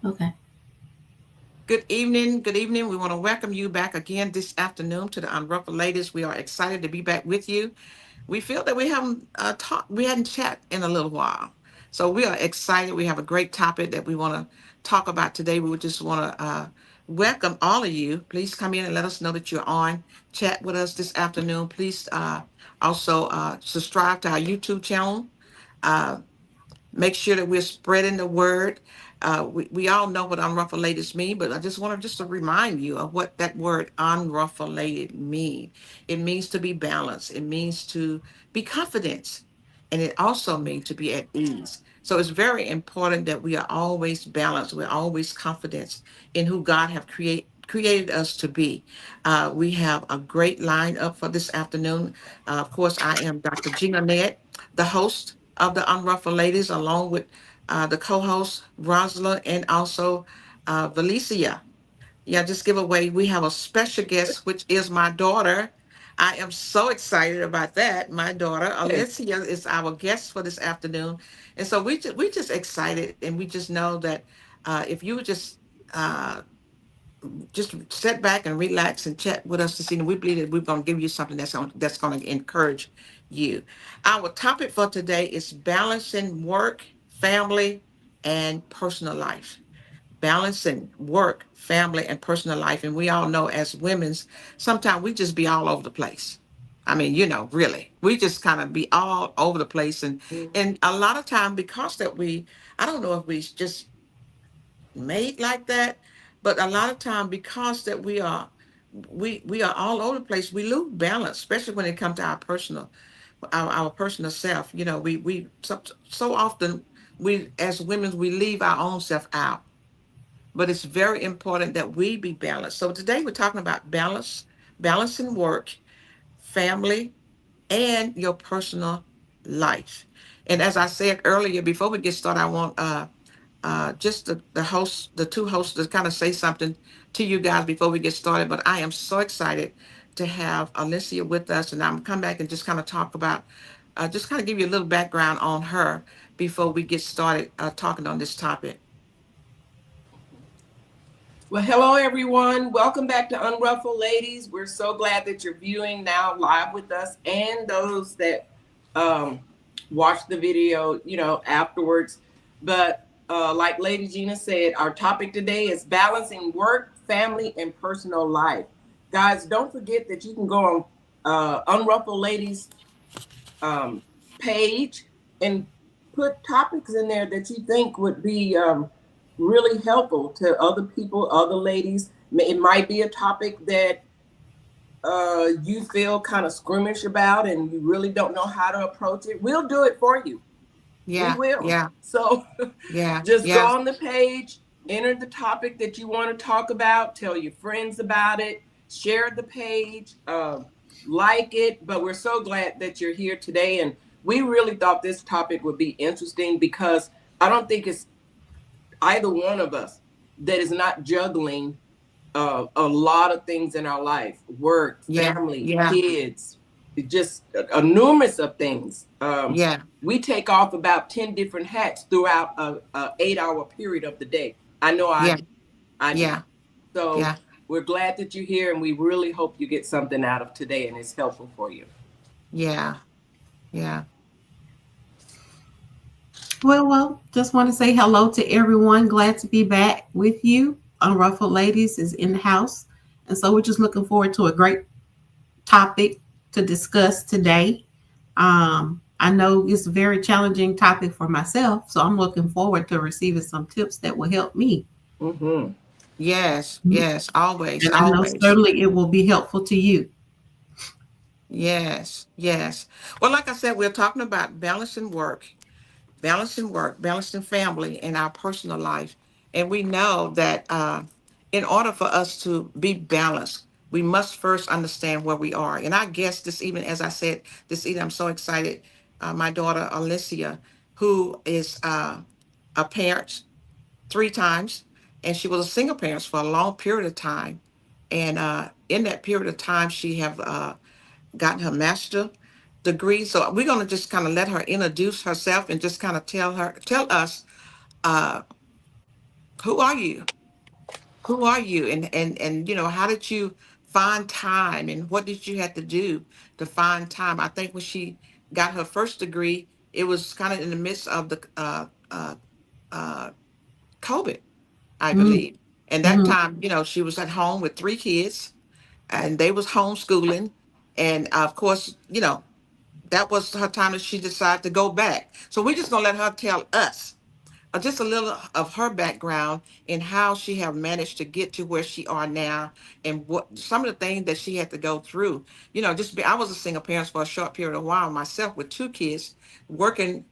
Okay. Good evening. Good evening. We want to welcome you back again this afternoon to the Unruffled Ladies. We are excited to be back with you. We feel that we hadn't chat in a little while. So we are excited. We have a great topic that we want to talk about today. We would just want to welcome all of you. Please come in and let us know that you're on. Chat with us this afternoon. Please also subscribe to our YouTube channel. Uh, Make sure that we're spreading the word. We all know what unruffled ladies mean, but I just want to remind you of what that word unruffled lady mean. It means to be balanced. It means to be confident, and it also means to be at ease. So it's very important that we are always balanced. We're always confident in who God have created us to be. We have a great lineup for this afternoon. Of course, I am Dr. Jeana, the host of the Unruffled Ladies, along with the co-host Rosalind and also Verlisia. Yeah, just give away. We have a special guest, which is my daughter. I am so excited about that. My daughter, Arlincia, is our guest for this afternoon, and so we just excited, and we just know that if you would uh, just sit back and relax and chat with us this evening. We believe that we're going to give you something that's going to encourage you. Our topic for today is balancing work, family, and personal life. Balancing work, family, and personal life. And we all know as women's, sometimes we just be all over the place. I mean, really, we just kind of be all over the place, and a lot of time because that I don't know if we just made like that, but a lot of time because that we are all over the place, we lose balance, especially when it comes to our personal self. So often we as women we leave our own self out, but it's very important that we be balanced. So today we're talking about balancing work, family, and your personal life. And as I said earlier, before we get started, I want just the two hosts to kind of say something to you guys before we get started. But I am so excited to have Alicia with us, and I'm come back and just kind of talk about, just kind of give you a little background on her before we get started talking on this topic. Well, hello everyone. Welcome back to Unruffled Ladies. We're so glad that you're viewing now live with us, and those that um, watch the video, afterwards. But like Lady Jeana said, our topic today is balancing work, family, and personal life. Guys, don't forget that you can go on Unruffled Ladies um, page and put topics in there that you think would be really helpful to other people, other ladies. It might be a topic that you feel kind of squirmish about and you really don't know how to approach it. We'll do it for you. We Yeah, will. yeah, So yeah, just go yeah, on the page, enter the topic that you want to talk about, tell your friends about it, share the page, like it. But we're so glad that you're here today. And we really thought this topic would be interesting because I don't think it's either one of us that is not juggling a lot of things in our life: work, yeah, family, yeah, kids, just a numerous of things. yeah, We take off about 10 different hats throughout a 8 hour period of the day. I know I yeah, do. I do. yeah, So yeah, we're glad that you're here, and we really hope you get something out of today and it's helpful for you. yeah, yeah. Well, just want to say hello to everyone. Glad to be back with you. Unruffled Ladies is in the house. And so we're just looking forward to a great topic to discuss today. I know it's a very challenging topic for myself, so I'm looking forward to receiving some tips that will help me. Mm-hmm. Yes, yes, always, And I know always. certainly it will be helpful to you. Yes, yes. Well, like I said, we're talking about balancing family and our personal life. And we know that in order for us to be balanced, we must first understand where we are. And I guess this evening, as I said, this evening, I'm so excited. My daughter, Alicia, who is a parent 3 times, and she was a single parent for a long period of time. And in that period of time, she have gotten her master degree. So we're going to just kind of let her introduce herself and just kind of tell us uh, Who are you? Who are you? And how did you find time, and what did you have to do to find time? I think when she got her first degree, it was kind of in the midst of the uh, COVID, I Mm-hmm. believe. And that Mm-hmm. time, she was at home with three kids, and they was homeschooling. And of course, that was her time that she decided to go back. So we're just gonna let her tell us just a little of her background and how she have managed to get to where she are now, and what some of the things that she had to go through. I was a single parent for a short period of while myself with two kids, working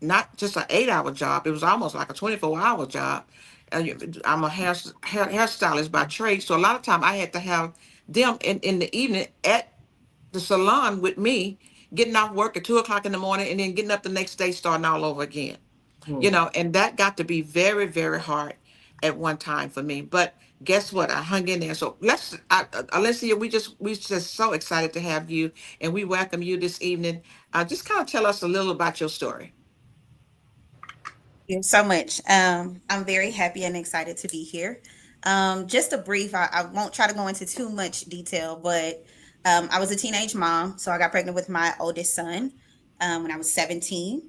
not just an 8-hour job. It was almost like a 24-hour job. I'm a hairstylist by trade, so a lot of time I had to have them in the evening at the salon with me, getting off work at 2 o'clock in the morning, and then getting up the next day, starting all over again. And that got to be very, very hard at one time for me. But guess what? I hung in there. So Alicia, we just so excited to have you, and we welcome you this evening. Just kind of tell us a little about your story. Thank you so much. I'm very happy and excited to be here. Just a brief, I won't try to go into too much detail, but I was a teenage mom. So I got pregnant with my oldest son when I was 17.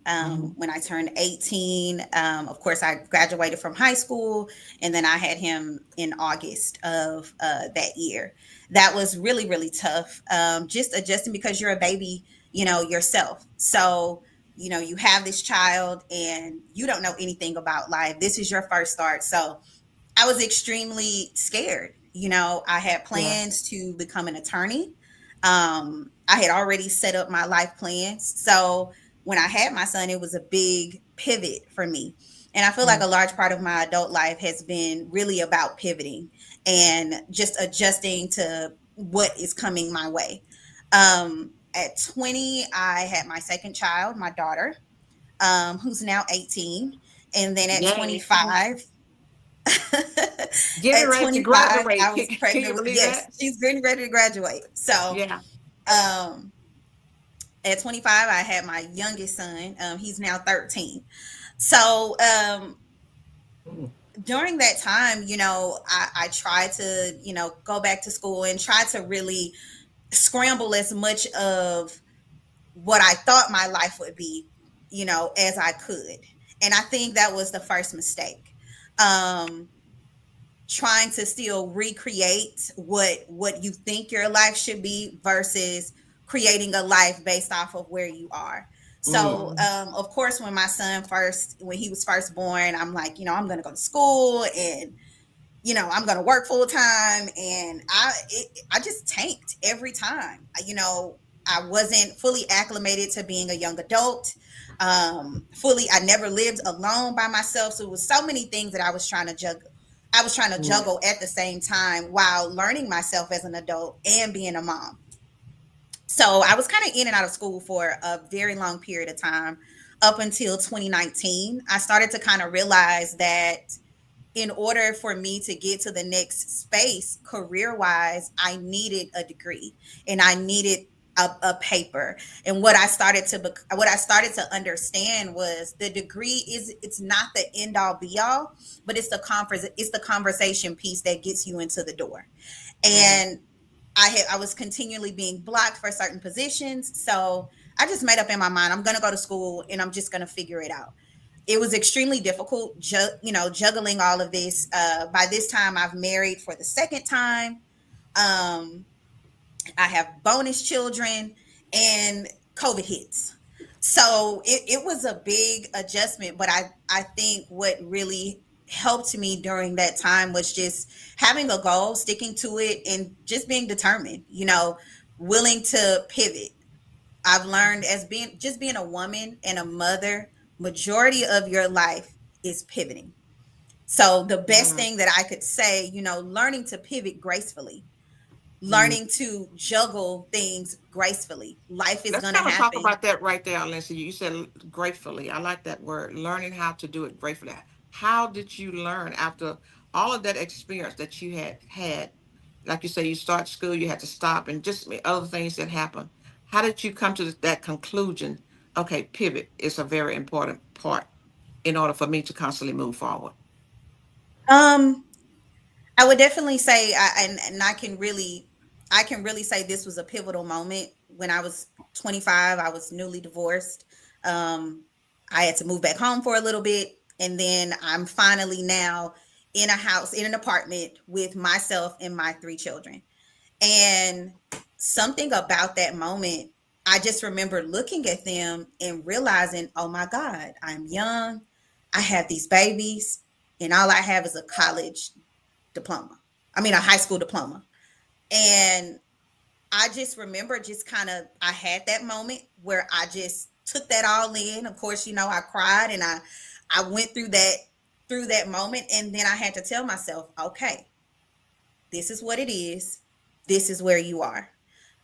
Mhm. When I turned 18, of course, I graduated from high school, and then I had him in August of that year. That was really, really tough. Just adjusting because you're a baby, yourself. So, you have this child and you don't know anything about life. This is your first start. So I was extremely scared. I had Yeah. plans to become an attorney. I had already set up my life plans. So when I had my son, it was a big pivot for me. And I feel like Mhm. a large part of my adult life has been really about pivoting and just adjusting to what is coming my way. At 20, I had my second child, my daughter, who's now 18. And then at Yay. 25, Getting at ready to 25, I graduate. was Can pregnant you with, believe yes, that? she's getting ready to graduate. So, Yeah. um, at 25, I had my youngest son. He's now 13. So, Mhm. during that time, I tried to, go back to school and try to really scramble as much of what I thought my life would be, as I could. And I think that was the first mistake. Um, Trying to still recreate what you think your life should be versus creating a life based off of where you are. So Mhm. of course when he was first born, I'm like, I'm going to go to school, and I'm going to work full time, and I just tanked every time. I wasn't fully acclimated to being a young adult. Fully, I never lived alone by myself, so it was so many things that I was trying to juggle. I was trying to Mhm. juggle at the same time while learning myself as an adult and being a mom. So I was kind of in and out of school for a very long period of time up until 2019. I started to kind of realize that in order for me to get to the next space career wise, I needed a degree and I needed a paper. And what I started to understand was the degree it's not the end all be all, but it's the conversation piece that gets you into the door. Mhm. And I was continually being blocked for certain positions, so I just made up in my mind I'm going to go to school and I'm just going to figure it out. It was extremely difficult, juggling all of this. By this time, I've married for the second time. Um, I have bonus children, and COVID hits. So it was a big adjustment. But I think what really helped me during that time was just having a goal, sticking to it, and just being determined, willing to pivot. I've learned as being a woman and a mother, majority of your life is pivoting. So the best Mhm. thing that I could say, learning to pivot gracefully, Mhm. learning to juggle things gracefully. Life is Let's going to kind of talk happen. about that right there, Lindsay. You said gratefully. I like that word, learning how to do it gratefully. How did you learn after all of that experience that you had had? Like you say, you start school, you had to stop, and just other things that happen. How did you come to that conclusion? Okay, pivot is a very important part in order for me to constantly move forward. Um, I would definitely say, and I can really say this was a pivotal moment when I was 25. I was newly divorced. Um, I had to move back home for a little bit, and then I'm finally now in a house, in an apartment with myself and my three children. And something about that moment, I just remember looking at them and realizing, oh my God, I'm young. I have these babies, and all I have is a college diploma. I mean, a high school diploma. And I just remember just kind of, I had that moment where I just took that all in. Of course, I cried and I went through that moment. And then I had to tell myself, okay, this is what it is. This is where you are.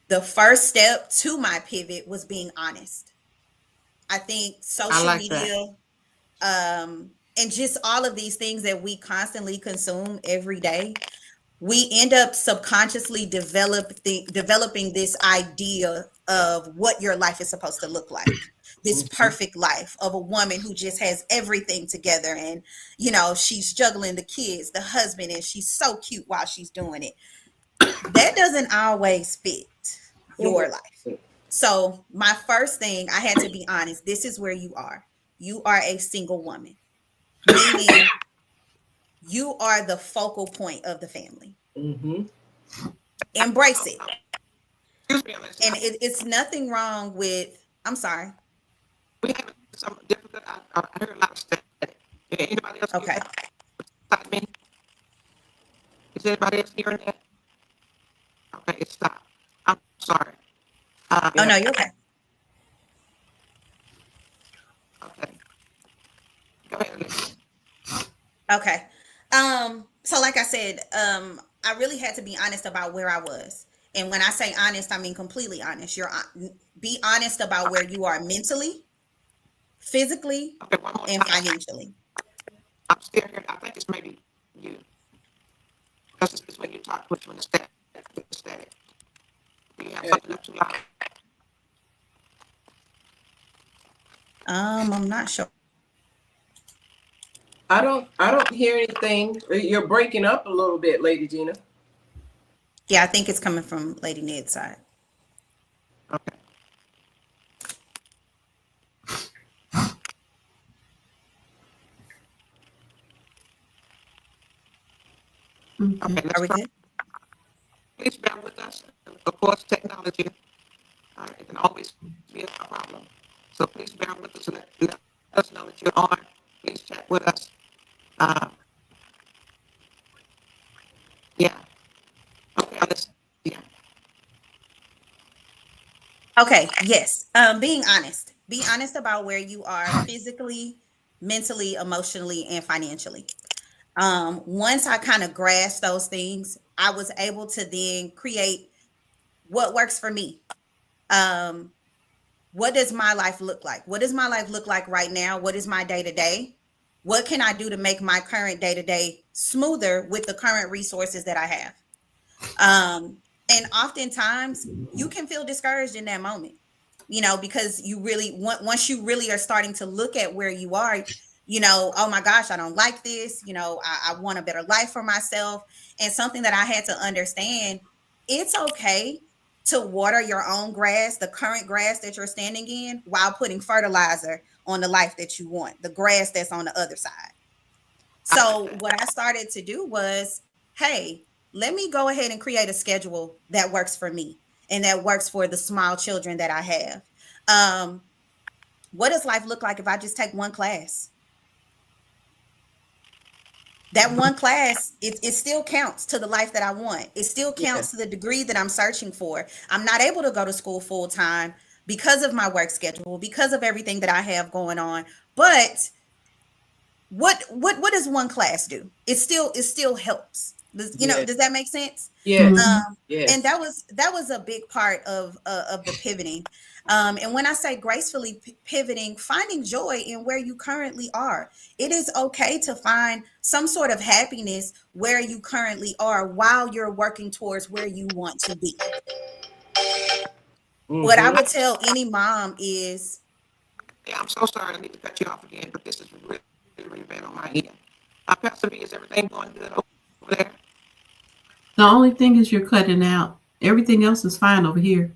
The first step to my pivot was being honest. I think I social like that. media, and just all of these things that we constantly consume every day, we end up subconsciously developing this idea of what your life is supposed to look like, this Mhm. perfect life of a woman who just has everything together, and she's juggling the kids, the husband, and she's so cute while she's doing it. That doesn't always fit your life. So my first thing, I had to be honest, this is where you are. You are a single woman, meaning you are the focal point of the family. Mm-hmm. Embrace it. Excuse me on this And line. it's nothing wrong with, I'm sorry. We having some difficult. I heard a lot of static. Yeah, anybody else hear Okay. that? Besides me? Is anybody else hearing that? Okay, it stopped. I'm sorry. Oh Yeah. no, you're okay. Okay. Go ahead, Alicia. Okay. So like I said, I really had to be honest about where I was. And when I say honest, I mean completely honest. Be honest about where Okay. you are mentally, physically, Okay, one more and time. financially. I'm still here. I think it's maybe you. Because it's when you talk, which one is static. The static. Do you have Yeah. something up too loud? I'm not sure. I don't hear anything. You're breaking up a little bit, Lady Jeana. Yeah, I think it's coming from Lady Ned's side. Okay. Okay. Okay, let's Are we try. good? Please bear with us. Of course, technology, it can always be a problem. So please bear with us and let us know that you're on. Please chat with us. Uh, yeah. Okay, let's, yeah. Okay, yes. Being honest. Be honest about where you are physically, mentally, emotionally, and financially. Once I kind of grasped those things, I was able to then create what works for me. Um, what does my life look like? What does my life look like right now? What is my day to day? What can I do to make my current day to day smoother with the current resources that I have? And oftentimes you can feel discouraged in that moment, because you really once you really are starting to look at where you are, oh my gosh, I don't like this, I want a better life for myself. And something that I had to understand, it's okay to water your own grass, the current grass that you're standing in, while putting fertilizer on the life that you want, the grass that's on the other side. I like So that. what I started to do was, hey, let me go ahead and create a schedule that works for me and that works for the small children that I have. Um, what does life look like if I just take one class? That one class, it still counts to the life that I want. It still Yeah. counts to the degree that I'm searching for. I'm not able to go to school full time because of my work schedule, because of everything that I have going on. But what does one class do? It still helps. Yeah. Does that make sense? Yes. Mhm. And Yes. that was a big part of the pivoting. And when I say gracefully pivoting, finding joy in where you currently are. It is okay to find some sort of happiness where you currently are while you're working towards where you want to be. What I Mm-hmm. would tell any mom is, Yeah, I'm so sorry. I need to cut you off again, but this is really, really bad on my end. Pastor B, is everything going good over there? The only thing is you're cutting out. Everything else is fine over here.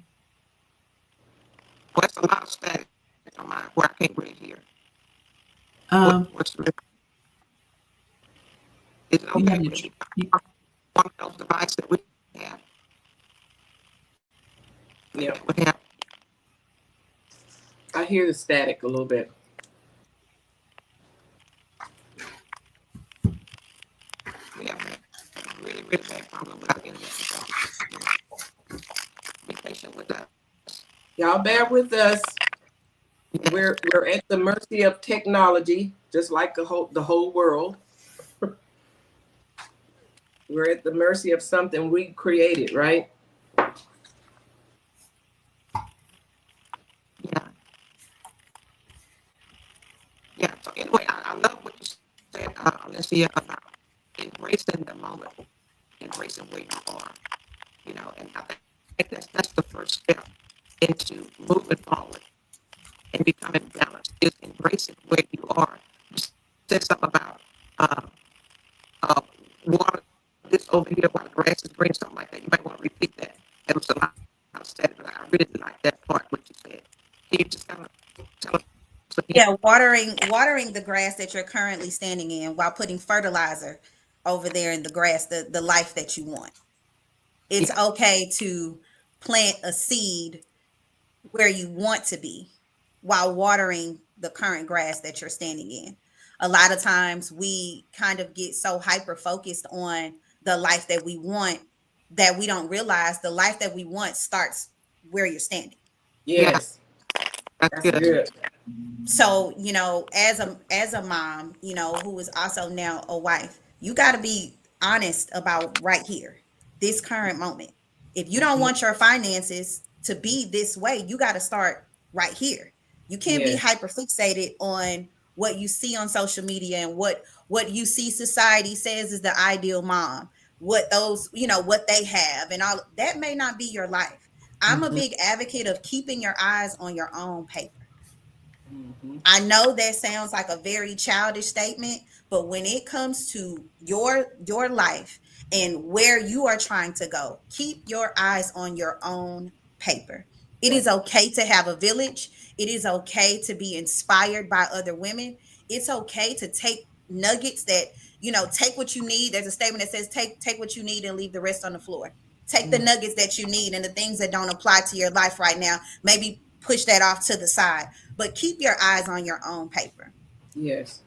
Well, it's a lot of static on my where I can't really hear. Um, Is it you okay have to, if we you, one of those devices that we have? Maybe Yeah, that would help. I hear the static a little bit. We have a really, really bad problem with our internet. So, you know, be patient with us. Y'all bear with us. Yes. We're at the mercy of technology, just like the whole world. We're at the mercy of something we created, right? Yeah. Yeah. So anyway, I love what you said, Alicia, about embracing the moment, embracing where you are. You know, and I think that's the first step into moving forward and becoming balanced is embracing where you are. You said something about uh, uh, water this over here while the grass is green, something like that. You might want to repeat that. There was a lot of said, but I really like that part what you said. Can you just kind of tell us again? Yeah, watering the grass that you're currently standing in while putting fertilizer over there in the grass, the life that you want. It's Yeah, okay to plant a seed where you want to be while watering the current grass that you're standing in. A lot of times we kind of get so hyper focused on the life that we want that we don't realize the life that we want starts where you're standing. yeah, Yes, that's that's good. good. So, as a mom, who is also now a wife, you got to be honest about right here, this current moment. If you don't Mhm. want your finances to be this way, you got to start right here. You can't be Yes, hyper fixated on what you see on social media and what you see society says is the ideal mom, what those, what they have and all that may not be your life. I'm a Mhm. big advocate of keeping your eyes on your own paper. Mhm. I know that sounds like a very childish statement, but when it comes to your life and where you are trying to go, keep your eyes on your own paper. It is That's okay to have a village. It is okay to be inspired by other women. It's okay to take nuggets that, take what you need. There's a statement that says take what you need and leave the rest on the floor. Take the mm, nuggets that you need and the things that don't apply to your life right now, maybe push that off to the side, but keep your eyes on your own paper. yes.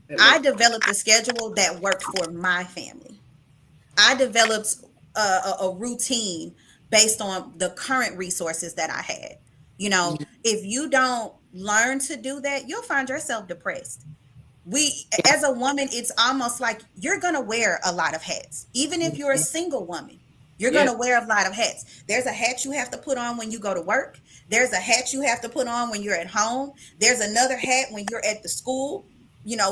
That I makes developed a schedule that worked for my family. I developed a routine based on the current resources that I had. If you don't learn to do that, you'll find yourself depressed. As a woman, it's almost like you're going to wear a lot of hats. Even if you're a mhm. single woman, you're going Yes, to wear a lot of hats. There's a hat you have to put on when you go to work. There's a hat you have to put on when you're at home. There's another hat when you're at the school,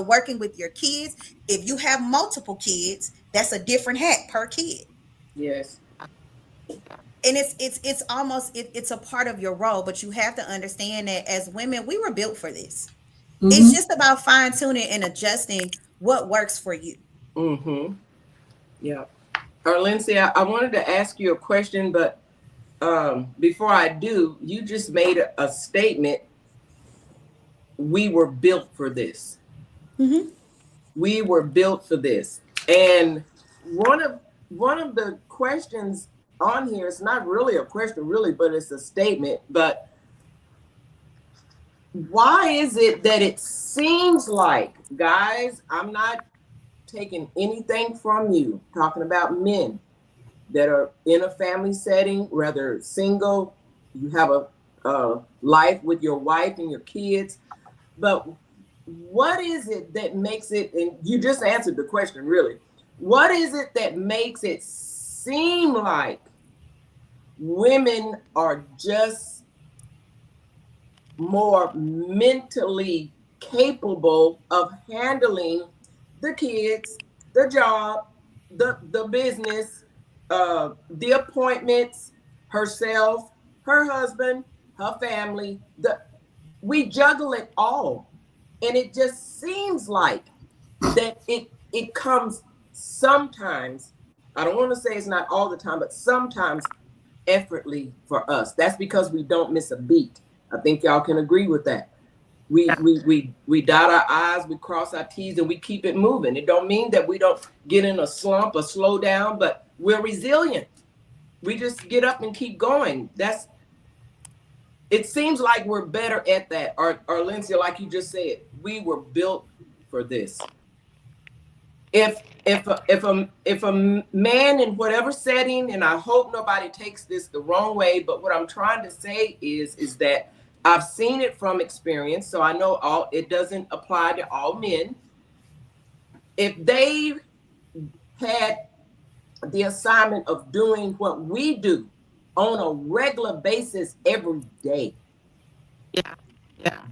working with your kids. If you have multiple kids, that's a different hat per kid. yes. And it's almost it's a part of your role, but you have to understand that as women, we were built for this. It's mm-hmm. just about fine tuning and adjusting what works for you. Mm-hmm. Yeah. Arlincia, I wanted to ask you a question, but before I do, you just made a statement. We were built for this. Mhm. We were built for this. And one of one of the questions on here, it's not really a question, really, but it's a statement. But why is it that it seems like, guys, I'm not taking anything from you, talking about men that are in a family setting, whether single, you have a life with your wife and your kids. But what is it that makes it, and you just answered the question really, what is it that makes it seem like women are just more mentally capable of handling the kids, the job, the business, the appointments, herself, her husband, her family. We juggle it all, and it just seems like that it comes sometimes, I don't want to say it's not all the time, but sometimes effortlessly for us. That's because we don't miss a beat. I think y'all can agree with that. We dot our I's, we cross our T's, and we keep it moving. It don't mean that we don't get in a slump or slow down, but we're resilient. We just get up and keep going. It seems like we're better at that. Arlincia, like you just said, we were built for this. If a man in whatever setting, and I hope nobody takes this the wrong way, but what I'm trying to say is that I've seen it from experience, so I know it doesn't apply to all men. If they had the assignment of doing what we do on a regular basis every day,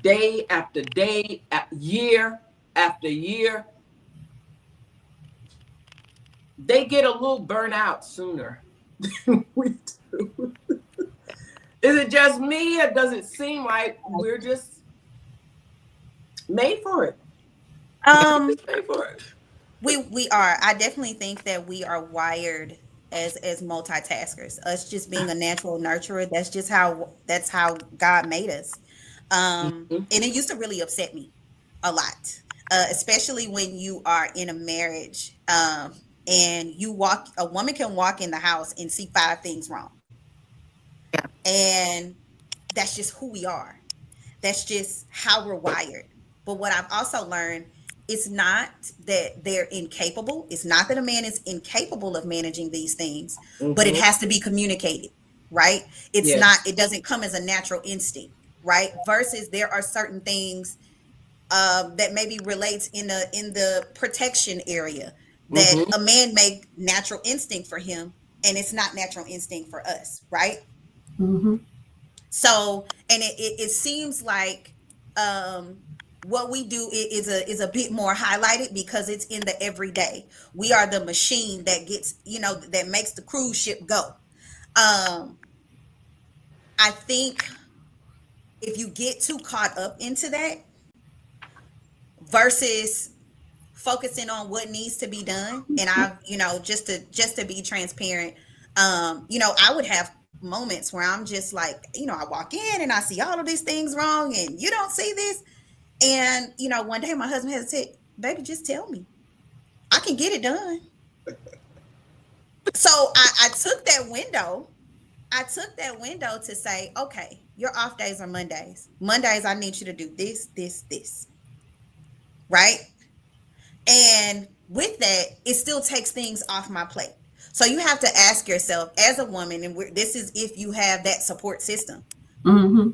day after day, year after year, they get a little burnt out sooner than we do. Is it just me, or does it seem like we're just made for it? Made for it. We are. I definitely think that we are wired as multitaskers. Us just being a natural nurturer. That's how God made us. And it used to really upset me a lot, especially when you are in a marriage, and a woman can walk in the house and see 5 things wrong. And that's just who we are. That's just how we're wired. But what I've also learned, it's not that they're incapable. It's not that a man is incapable of managing these things, but it has to be communicated, right? It's not, it doesn't come as a natural instinct, right? Versus there are certain things that maybe relates in the protection area that a man make natural instinct for him, and it's not natural instinct for us, right? So, and it seems like what we do is a bit more highlighted because it's in the everyday. We are the machine that gets, that makes the cruise ship go. I think if you get too caught up into that versus focusing on what needs to be done, and just to be transparent, I would have moments where I'm just like, I walk in and I see all of these things wrong and you don't see this. And, one day my husband has said, baby, just tell me. I can get it done. So I took that window. To say, okay, your off days are Mondays. Mondays, I need you to do this, this, this. Right? And with that, it still takes things off my plate. So you have to ask yourself as a woman, and this is if you have that support system. Do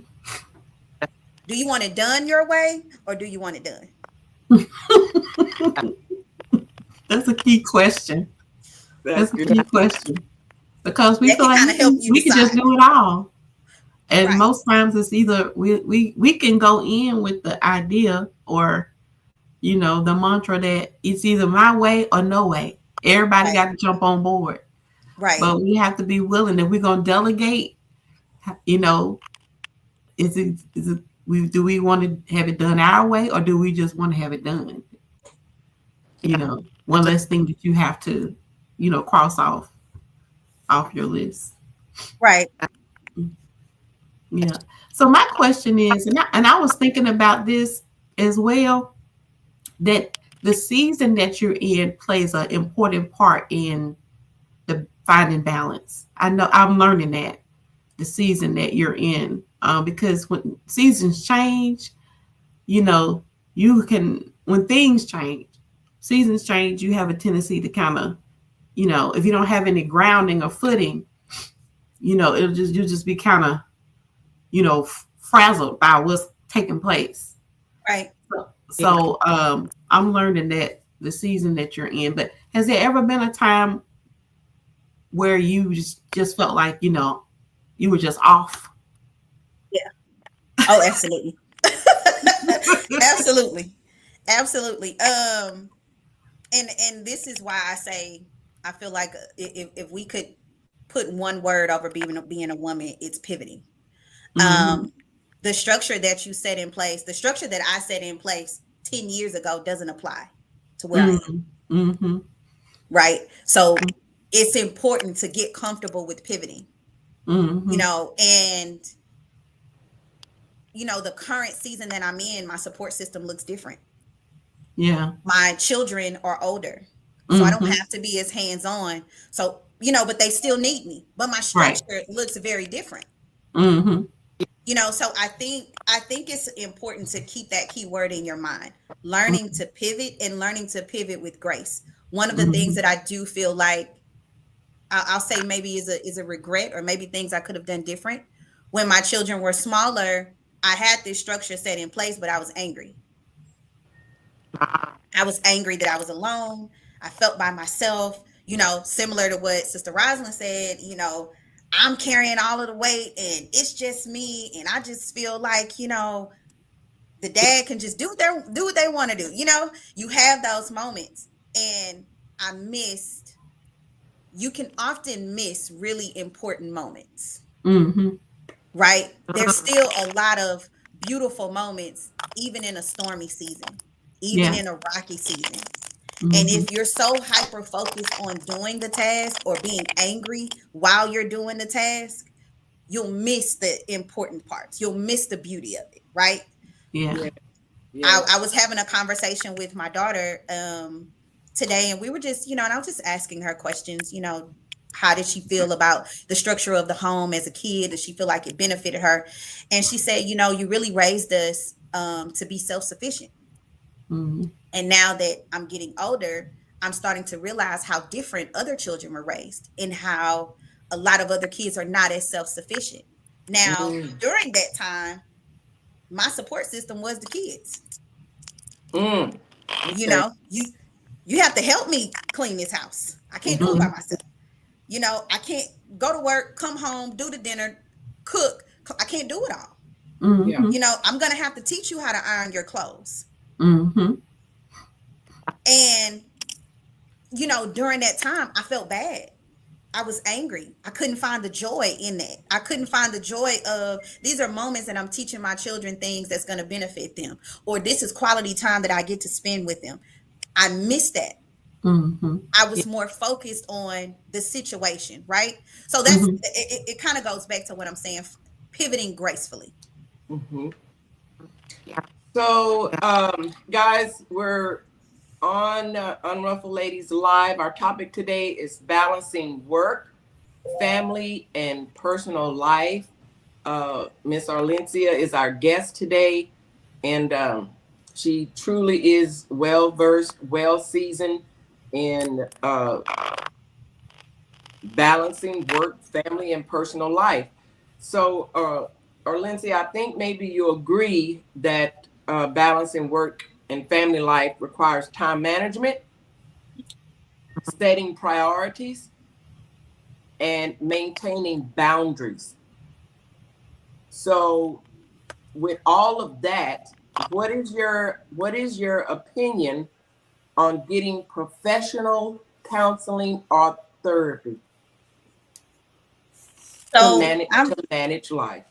you want it done your way, or do you want it done? That's a key question. That's a key question. Because we feel like we can just do it all. And most times it's either we can go in with the idea or, the mantra that it's either my way or no way. Everybody got to jump on board. Right. But we have to be willing that we're going to delegate, do we want to have it done our way, or do we just want to have it done? One less thing that you have to, cross off your list. Right. Yeah. So my question is, and I was thinking about this as well, that the season that you're in plays an important part in the finding balance. I know I'm learning that the season that you're in, because when seasons change, when things change, seasons change, you have a tendency to kind of, if you don't have any grounding or footing, you'll just be kind of, frazzled by what's taking place. Right. So I'm learning that the season that you're in. But has there ever been a time where you just felt like, you were just off? Yeah. Oh, absolutely. Absolutely. And this is why I say I feel like if we could put one word over being a woman, it's pivoting. The structure that you set in place, the structure that I set in place 10 years ago doesn't apply to where I am. Mm-hmm. Right. So it's important to get comfortable with pivoting, Mm-hmm. and the current season that I'm in, my support system looks different. Yeah. My children are older, so I don't Mm-hmm. have to be as hands-on. So, but they still need me. But my Right. structure looks very different. Mm-hmm. So I think it's important to keep that key word in your mind. Learning to pivot and learning to pivot with grace. One of the things Mm-hmm. that I do feel like I'll say maybe is a regret, or maybe things I could have done different. When my children were smaller, I had this structure set in place, but I was angry. I was angry that I was alone. I felt by myself, similar to what Sister Rosalind said, I'm carrying all of the weight and it's just me. And I just feel like, the dad can just do what they want to do. You have those moments. And I missed, you can often miss really important moments, Mm-hmm. right? There's still a lot of beautiful moments, even in a stormy season, even Yeah. in a rocky season. And Mm-hmm. if you're so hyper focused on doing the task or being angry while you're doing the task, you'll miss the important parts. You'll miss the beauty of it, right? Yeah. Yeah. I Yes. was having a conversation with my daughter today, and we were just, and I was just asking her questions, how did she feel about the structure of the home as a kid? Did she feel like it benefited her? And she said, you really raised us to be self sufficient. Mm-hmm. And now that I'm getting older, I'm starting to realize how different other children were raised and how a lot of other kids are not as self sufficient. Now, Mm. during that time, my support system was the kids. Mm. You Okay. know, you you have to help me clean this house. I can't do it by Mm-hmm. myself. I can't go to work, come home, do the dinner, cook. I can't do it all. Yeah. Mm-hmm. I'm going to have to teach you how to iron your clothes. Mm-hmm. And during that time, I felt bad. I was angry. I couldn't find the joy in that. I couldn't find the joy of these are moments that I'm teaching my children things that's going to benefit them, or this is quality time that I get to spend with them. I missed that. Mm-hmm. I Yeah. was more focused on the situation, right? So that's Mm-hmm. it kind of goes back to what I'm saying, pivoting gracefully. Hmm. Yeah. So, Yeah. guys, we're on Unruffled Ladies Live. Our topic today is balancing work, family, and personal life. Miss Arlincia is our guest today, and she truly is well versed, well seasoned in balancing work, family, and personal life. So, Arlincia, I think maybe you agree that balancing work and family life requires time management, setting priorities, and maintaining boundaries. So, with all of that, what is your opinion on getting professional counseling or therapy to So manage I'm to manage life?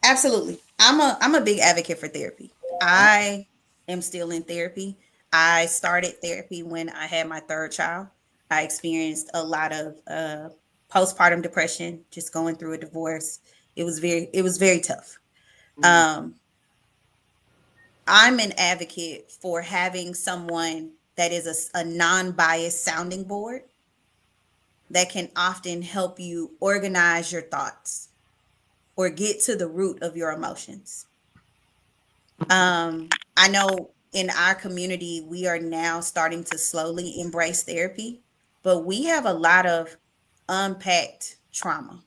absolutely, I'm a big advocate for therapy. I am still in therapy. I started therapy when I had my third child. I experienced a lot of postpartum depression, just going through a divorce. It was very tough. Mm. Um, I'm an advocate for having someone that is a non-biased sounding board that can often help you organize your thoughts or get to the root of your emotions. I know in our community, we are now starting to slowly embrace therapy, but we have a lot of unpacked trauma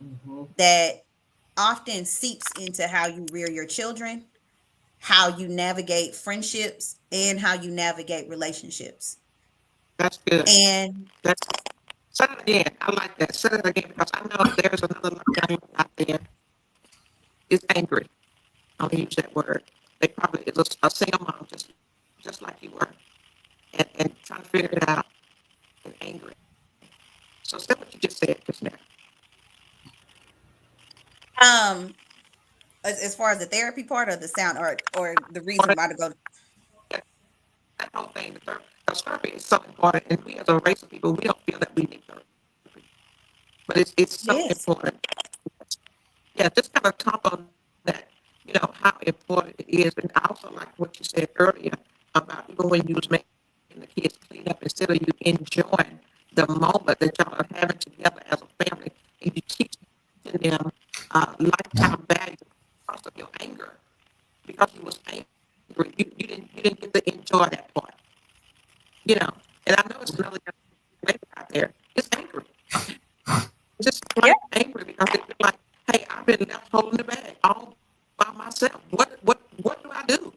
Mhm. that often seeps into how you rear your children, how you navigate friendships, and how you navigate relationships. That's good. And That's Say it again. I like that. Say it again because I know there's another young out there is angry. I'll use that word. They probably is a single mom, just like you were, and trying to figure it out and angry. So say what you just said just now. um, as far as the therapy part or the sound or the reason Part why to go. that whole thing, because therapy is so important. And we as a race of people, we don't feel that we need therapy. But it's so Yes. important. Yeah, just kind of talk on that, how important it is. And I also like what you said earlier about even when you was making the kids clean up, instead of you enjoying the moment that y'all are having together as a family, and you teach them lifetime value because of your anger, because you was angry. You didn't get to enjoy that part, you know. And I know it's another out there. It's angry. Just Yeah. plain angry because it's like, hey, I've been left holding the bag all by myself. What do I do?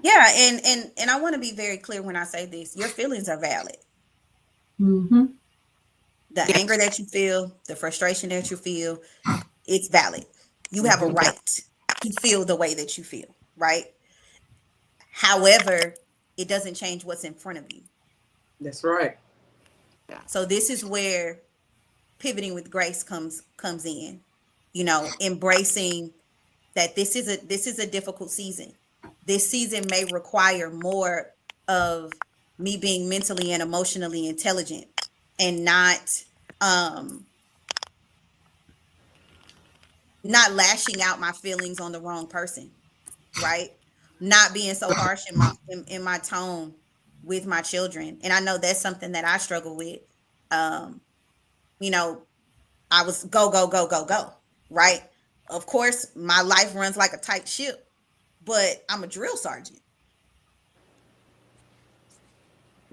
Yeah, and I want to be very clear when I say this. Your feelings are valid. Mm-hmm. The anger Yes. that you feel, the frustration that you feel, it's valid. You have a Mhm. Yeah. right to feel the way that you feel, right? However, it doesn't change what's in front of you. That's right. Yeah. So this is where pivoting with grace comes in. Embracing that this is a difficult season. This season may require more of me being mentally and emotionally intelligent and um not lashing out my feelings on the wrong person, right? Not being so harsh in my tone with my children. And I know that's something that I struggle with. Um, you know, I was go, go, go, go, go, right? Of course, my life runs like a tight ship, but I'm a drill sergeant,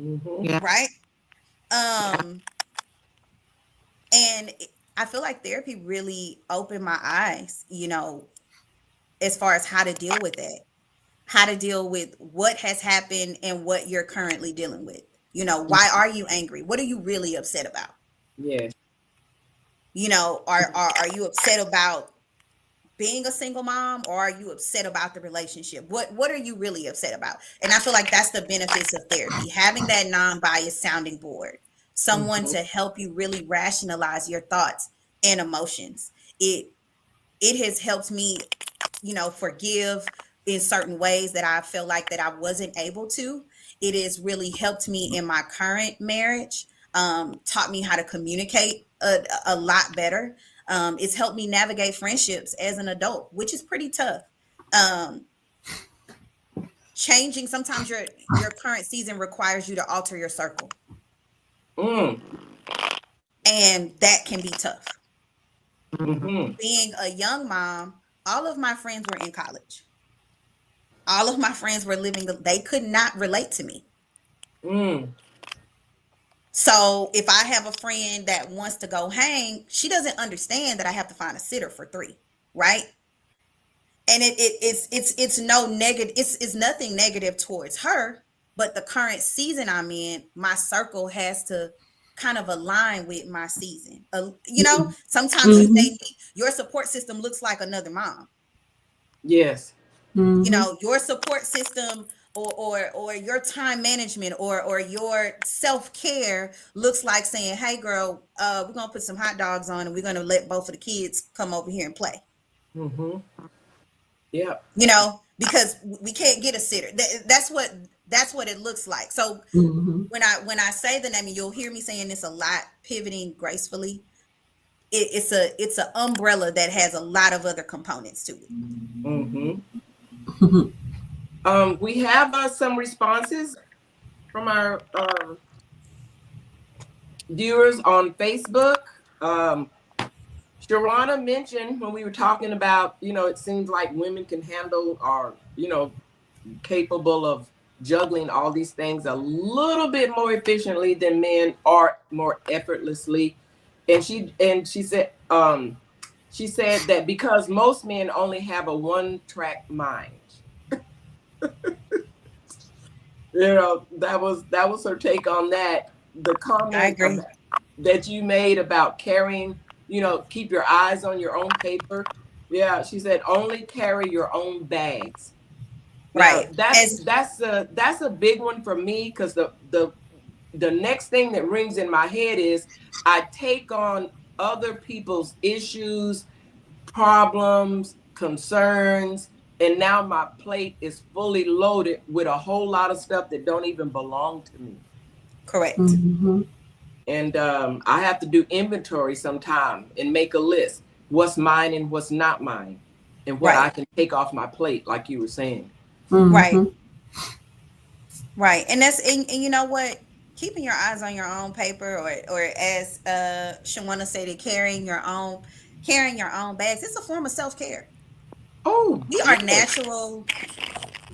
Mhm. Yeah. right? Yeah. Um, and I feel like therapy really opened my eyes, as far as how to deal with that, how to deal with what has happened and what you're currently dealing with. Why are you angry? What are you really upset about? Yes. Are you upset about being a single mom, or are you upset about the relationship? What are you really upset about? And I feel like that's the benefits of therapy, having that non-biased sounding board, someone Mhm. to help you really rationalize your thoughts and emotions. It has helped me, forgive in certain ways that I feel like that I wasn't able to. It has really helped me in my current marriage, taught me how to communicate a lot better. It's helped me navigate friendships as an adult, which is pretty tough. Um, Changing, sometimes your current season requires you to alter your circle, Mm. and that can be tough. Mm-hmm. Mhm. Being a young mom, all of my friends were in college. All of my friends were living, they could not relate to me. Mm. So if I have a friend that wants to go hang, she doesn't understand that I have to find a sitter for three, right? And it's no negative, it's nothing negative towards her, but the current season I'm in, my circle has to kind of align with my season. Sometimes you may Mm-hmm. need, your support system looks like another mom. Yes. Mm-hmm. Your support system, or your time management, or your self-care looks like saying, hey girl, we're gonna put some hot dogs on and we're gonna let both of the kids come over here and play, Mhm. Yep. because we can't get a sitter. That's what it looks like. So Mm-hmm. when I say the name, and you'll hear me saying this a lot, pivoting gracefully, it's a umbrella that has a lot of other components to it. Mhm. We have some responses from our viewers on Facebook. Um, Sharana mentioned when we were talking about, it seems like women can handle, or, capable of juggling all these things a little bit more efficiently than men, or more effortlessly. And she said that because most men only have a one-track mind. That was her take on that. The I comment agree. that you made about carrying, keep your eyes on your own paper. Yeah, she said only carry your own bags. Now Right. that's As that's a that's a big one for me, because the next thing that rings in my head is I take on other people's issues, problems, concerns, And now my plate is fully loaded with a whole lot of stuff that don't even belong to me. Correct. Mm-hmm. And I have to do inventory sometime and make a list. What's mine and what's not mine. And what I Right. can take off my plate, like you were saying. Right. Mm-hmm. Right. And that's and you know what? Keeping your eyes on your own paper, or as Shawana said, carrying your own bags, it's a form of self-care. Oh, We are yes. natural,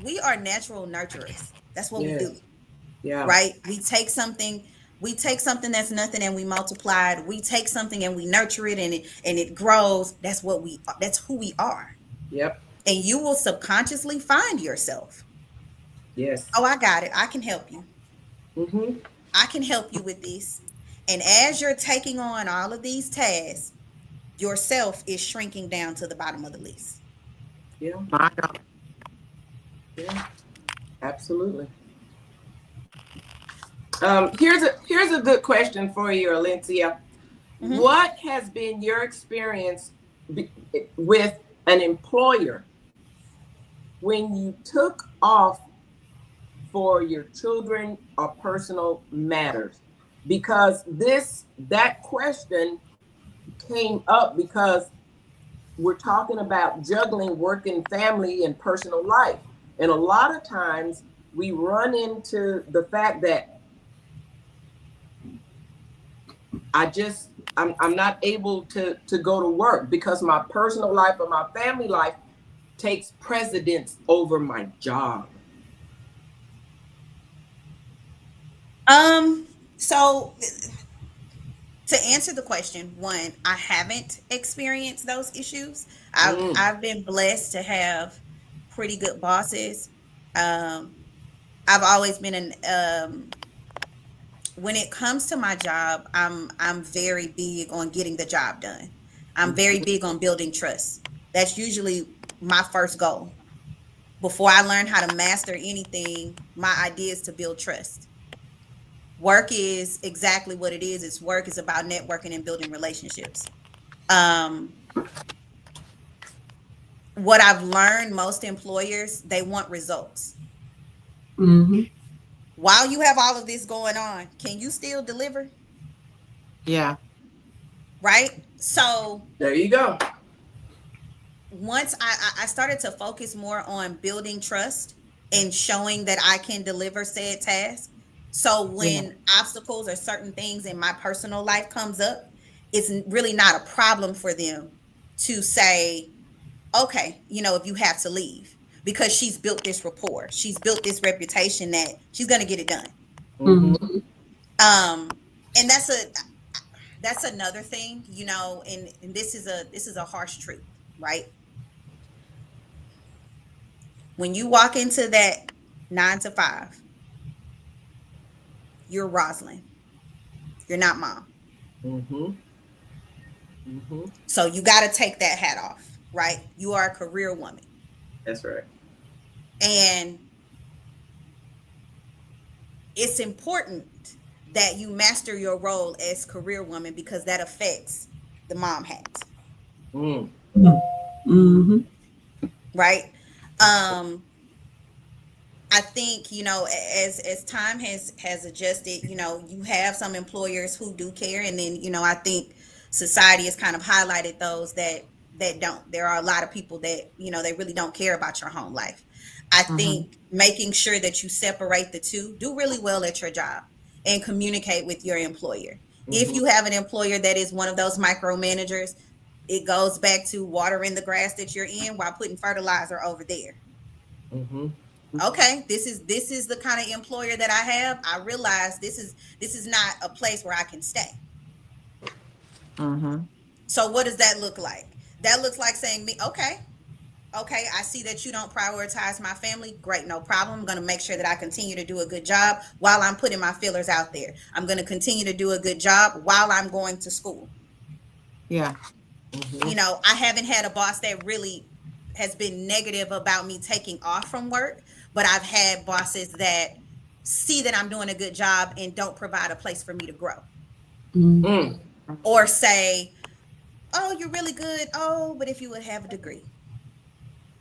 we are natural nurturers. That's what we do. Yes. Yeah. Right? We take something that's nothing and we multiply it. We take something and we nurture it, and it grows. That's who we are. Yep. And you will subconsciously find yourself. Yes. Oh, I got it. I can help you. Mm-hmm. I can help you with this. And as you're taking on all of these tasks, yourself is shrinking down to the bottom of the list. Yeah. My God. Yeah. Absolutely. Here's a good question for you, Arlincia. Mhm. What has been your experience with an employer when you took off for your children or personal matters? Because that question came up because we're talking about juggling work and family and personal life. And a lot of times we run into the fact that I'm not able to go to work because my personal life or my family life takes precedence over my job. So to answer the question, one, I haven't experienced those issues. Mm, I've been blessed to have pretty good bosses. Um, I've always been an when it comes to my job, I'm very big on getting the job done. I'm very mhm, big on building trust. That's usually my first goal. Before I learn how to master anything, my idea is to build trust. Work is exactly what it is. It's work is about networking and building relationships. Um, what I've learned, most employers, they want results. Mm-hmm. While you have all of this going on, can you still deliver? Yeah. Right? So there you go. once I started to focus more on building trust and showing that I can deliver said task. So Yeah. when obstacles or certain things in my personal life comes up, it's really not a problem for them to say, okay, if you have to leave, because she's built this rapport, she's built this reputation that she's going to get it done. Hmm. Mm-hmm. Um, and that's another thing, and this is a harsh truth, right? When you walk into that 9 to 5, you're Rosalind. You're not mom. Hmm. Hmm. So you got to take that hat off, right? You are a career woman. That's right. And it's important that you master your role as career woman because that affects the mom hat, Mm. Mm-hmm. right? Um, I think, as time has adjusted, you have some employers who do care, and then, I think society has kind of highlighted those that don't. There are a lot of people that, they really don't care about your home life. I Mm-hmm. think making sure that you separate the two, do really well at your job and communicate with your employer. If Hmm. you have an employer that is one of those micromanagers, it goes back to watering the grass that you're in while putting fertilizer over there. Hmm. Okay, this is the kind of employer that I have. I realize this is not a place where I can stay. Mm-hmm. So what does that look like? That looks like saying me, okay, I see that you don't prioritize my family. Great, no problem. I'm going to make sure that I continue to do a good job while I'm putting my fillers out there. I'm going to continue to do a good job while I'm going to school. Yeah. Hmm. I haven't had a boss that really has been negative about me taking off from work, but I've had bosses that see that I'm doing a good job and don't provide a place for me to grow, Mm-hmm. Mm. or say, oh, you're really good. Oh, but if you would have a degree.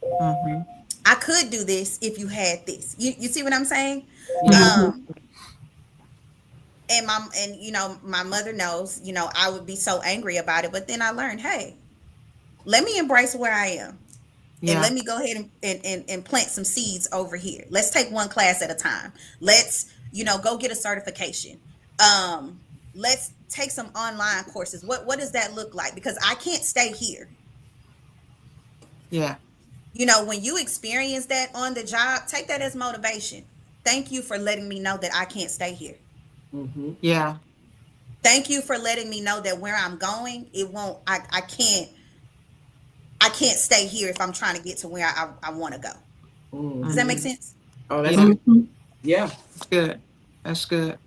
Mm-hmm. I could do this if you had this. You see what I'm saying? Yeah. Mm-hmm. Um, and my mother knows, I would be so angry about it. But then I learned, hey, let me embrace where I am. And Yeah. let me go ahead and plant some seeds over here. Let's take one class at a time. Let's, go get a certification. Um, let's take some online courses. What does that look like? Because I can't stay here. Yeah. When you experience that on the job, take that as motivation. Thank you for letting me know that I can't stay here. Mm-hmm. Yeah. Thank you for letting me know that where I'm going, it won't, I can't stay here if I'm trying to get to where I want to go. Does that Mm-hmm. make Mm-hmm. sense? Oh, that's Yeah. good. Mm-hmm. Yeah. That's good. That's good.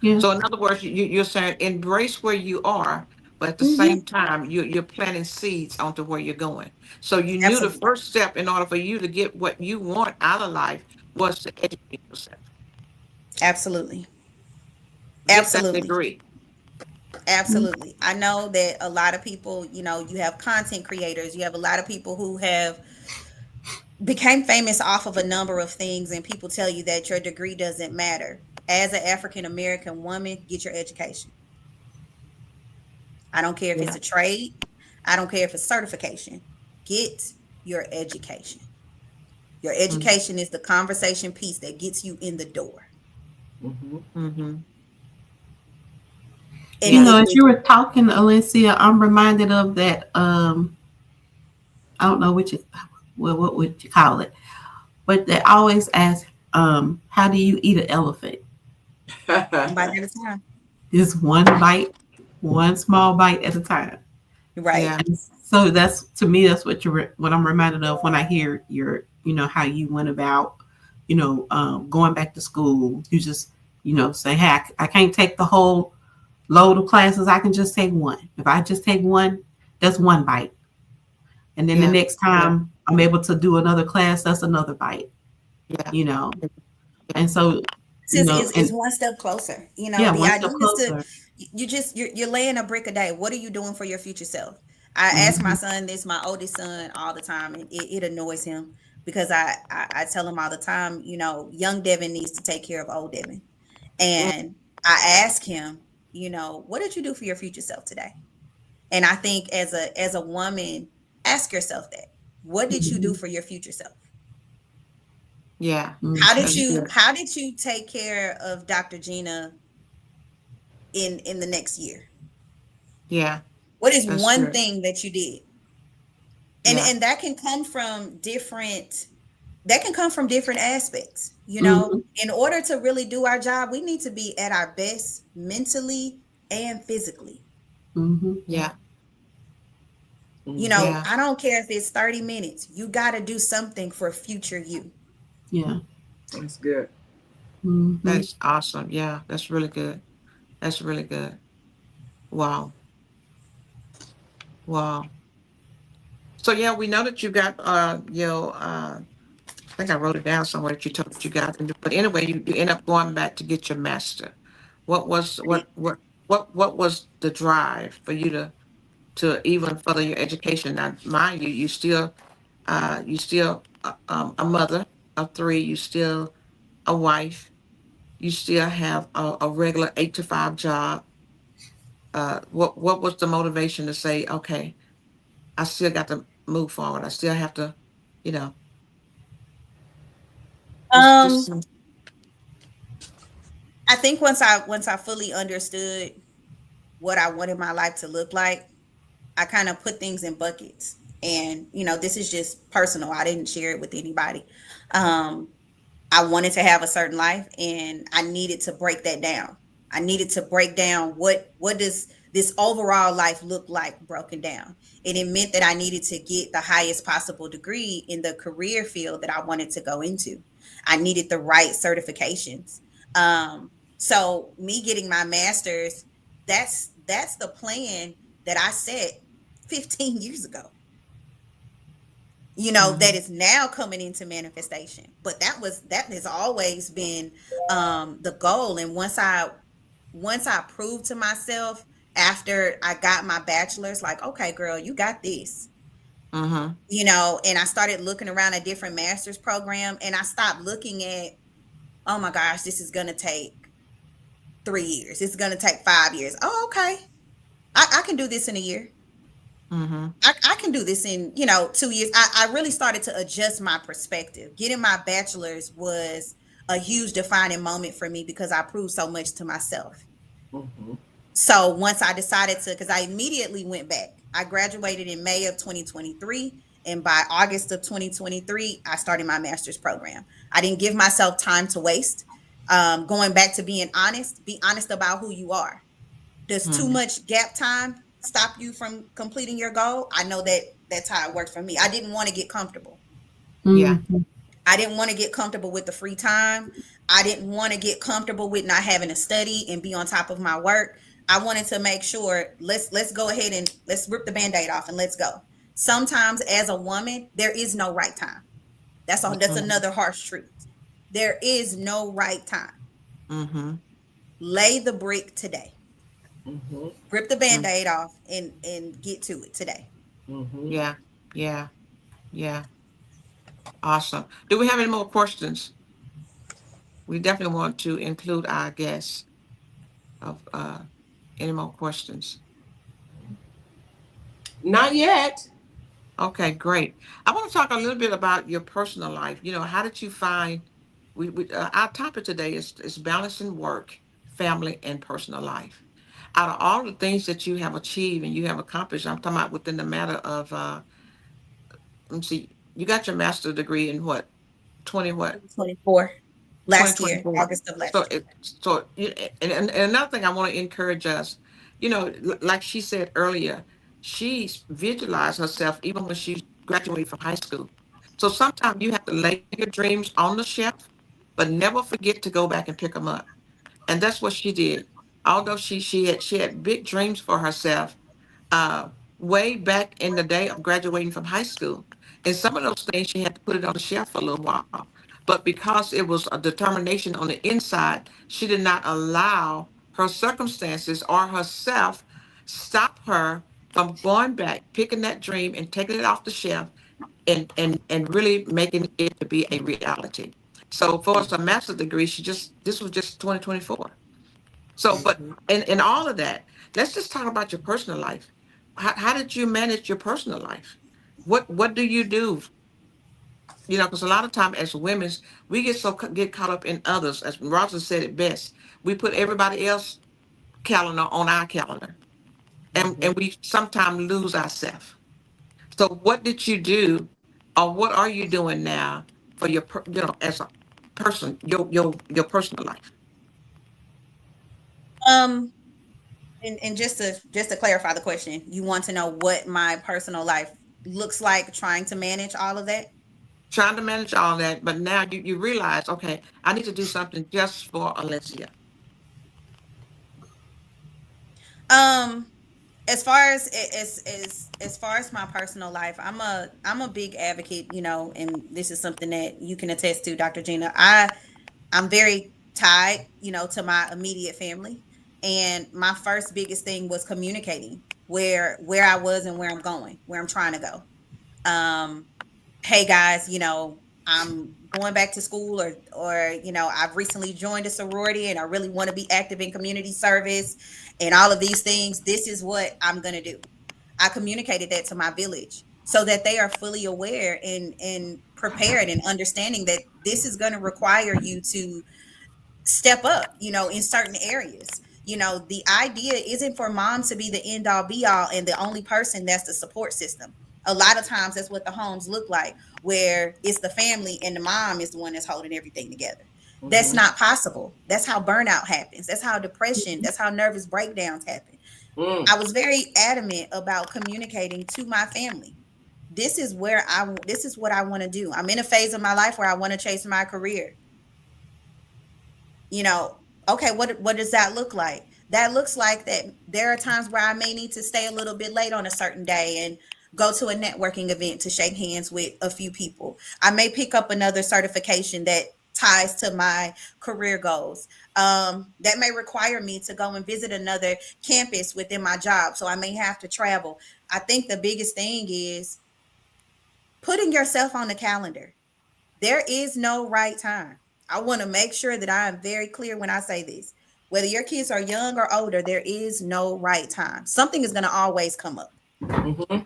Yeah. So in other words, you're saying embrace where you are, but at the Mm-hmm. same time, you're planting seeds onto where you're going. So you knew the Absolutely. first step in order for you to get what you want out of life was to educate yourself, Absolutely. get that Absolutely. degree. Absolutely. I know that a lot of people, you have content creators, you have a lot of people who have became famous off of a number of things, and people tell you that your degree doesn't matter. As an African American woman, get your education. I don't care if it's Yeah. a trade, I don't care if it's certification. Get your education. Your education is the conversation piece that gets you in the door. Mm-hmm. Mm-hmm. And You Yeah. know, if, as if you were talking, Alicia, I'm reminded of that. I don't know what would you call it, but they always ask, how do you eat an elephant? one bite at a time. Just one bite, one small bite at a time. Right. Yeah. And so that's to me, that's what I'm reminded of when I hear how you went about, going back to school. You just, say, hey, I can't take the whole load of classes. I can just take one. If I just take one, that's one bite. And then the Yeah. next Yeah. time I'm able to do another class, that's another bite, Yeah. you know. Yeah. And so, It's and one step closer. yeah, The one step idea is to closer. you're laying a brick a day. What are you doing for your future self? I ask my Hmm. son this, my oldest son, all the time, and it annoys him because I tell him all the time, young Devin needs to take care of old Devin. And I ask him, what did you do for your future self today? And I think as a woman, ask yourself that. What did you do Hmm. for your future self? Yeah. How Hmm. did That's you good. how did you take care of Dr. Jeana in the next year? Yeah. What is That's one good. thing that you did? and Yeah. and that can come from different aspects. Hmm. In order to really do our job, we need to be at our best mentally and physically. Hmm. Yeah. Mm-hmm. Yeah. I don't care if it's 30 minutes, you got to do something for future you. Yeah. That's good. Hmm. That's awesome. Yeah. That's really good. That's really good. Wow. Wow. So yeah, we know that you got I think I wrote it down somewhere that you told that you got into, but anyway, you end up going back to get your master. What was what was the drive for you to even further your education? Now, mind you, you still a mother of three. You still a wife. You still have a regular 8 to 5 job. What was the motivation to say, okay, I still got to move forward. I still have to, you know, just um I think once I fully understood what I wanted my life to look like, I kind of put things in buckets. And, this is just personal. I didn't share it with anybody. Um, I wanted to have a certain life, and I needed to break that down. I needed to break down what does this overall life look like broken down. And it meant that I needed to get the highest possible degree in the career field that I wanted to go into. I needed the right certifications. So me getting my master's, that's the plan that I set 15 years ago, that hmm is now coming into manifestation. But that has always been the goal. And once I proved to myself after I got my bachelor's, like, okay, girl, you got this. Mm-hmm. And I started looking around at different master's program, and I stopped looking at, oh my gosh, this is going to take 3 years. It's going to take 5 years. Oh, okay. I can do this in a year. Mm-hmm. I can do this in, 2 years. I really started to adjust my perspective. Getting my bachelor's was a huge defining moment for me because I proved so much to myself. Mm-hmm. So once I decided to, because I immediately went back, I graduated in May of 2023. And by August of 2023, I started my master's program. I didn't give myself time to waste. Going back to being honest, be honest about who you are. Does too Mm-hmm. much gap time stop you from completing your goal? I know that that's how it worked for me. I didn't want to get comfortable. Yeah. Mhm. I didn't want to get comfortable with the free time. I didn't want to get comfortable with not having to study and be on top of my work. I wanted to make sure let's go ahead and let's rip the band-aid off and let's go. Sometimes as a woman, there is no right time. That's Mm-hmm. another harsh truth. There is no right time. Mm-hmm. Lay the brick today. Mm-hmm. Rip the band-aid off and get to it today. Mm-hmm. Yeah. Yeah. Yeah. Awesome. Do we have any more questions? We definitely want to include our guests of any more questions. Not yet. Okay, great. I want to talk a little bit about your personal life. How did you find our topic today is balancing work, family, and personal life. Out of all the things that you have achieved and you have accomplished, I'm talking about within the matter of let me see, you got your master's degree in what? 20 what? 24 last year, 2024. August of So last year. it so you- and another thing I want to encourage us, like she said earlier, she visualized herself even when she graduated from high school. So sometimes you have to lay your dreams on the shelf, but never forget to go back and pick them up. And that's what she did. Although she had big dreams for herself, uh, way back in the day of graduating from high school. And some of those things she had to put it on the shelf for a little while. But because it was a determination on the inside, she did not allow her circumstances or herself stop her from going back, picking that dream and taking it off the shelf and really making it to be a reality. So for us, a master's degree, this was just 2024. So, but Mm-hmm. in all of that, let's just talk about your personal life. How did you manage your personal life? What do you do? Because a lot of time as women, we get caught up in others. As Rosalind said it best, we put everybody else calendar on our calendar, and Mm-hmm. and we sometimes lose ourselves. So, what did you do, or what are you doing now for as a person, your personal life? Um, and just to clarify the question, you want to know what my personal life looks like trying to manage all of that? Trying to manage all that, but now you realize, okay, I need to do something just for Arlincia. Um, as far as my personal life, I'm a big advocate, and this is something that you can attest to, Dr. Jeana. I'm very tied, to my immediate family. And my first biggest thing was communicating where I was and where I'm going, where I'm trying to go. Um, hey guys, I'm going back to school, or I've recently joined a sorority and I really want to be active in community service and all of these things. This is what I'm going to do. I communicated that to my village so that they are fully aware and prepared and understanding that this is going to require you to step up, in certain areas. The idea isn't for mom to be the end all be all and the only person that's the support system. A lot of times that's what the homes look like, where it's the family and the mom is the one that's holding everything together. That's Mm-hmm. not possible. That's how burnout happens. That's how depression, that's how nervous breakdowns happen. Mm. I was very adamant about communicating to my family. This is what I want to do. I'm in a phase of my life where I want to chase my career. you know okay, what does that look like? That looks like that there are times where I may need to stay a little bit late on a certain day and go to a networking event to shake hands with a few people. I may pick up another certification that ties to my career goals. That may require me to go and visit another campus within my job, so I may have to travel. I think the biggest thing is Putting yourself on the calendar. There is no right time. I want to make sure that I am very clear when I say this. Whether your kids are young or older, there is no right time. Something is going to always come up. Mm-hmm.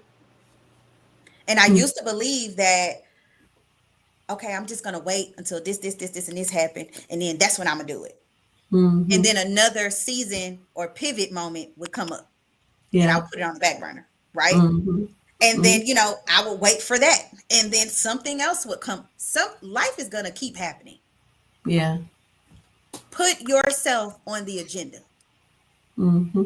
And I used to believe that, okay, I'm just going to wait until this, and this happen. And then that's when I'm going to do it. And then another season or pivot moment would come up. And Yeah. I'll put it on the back burner. Right. Mm-hmm. And then, I would wait for that. And then something else would come. Life is going to keep happening. Yeah. Put yourself on the agenda. Mm-hmm.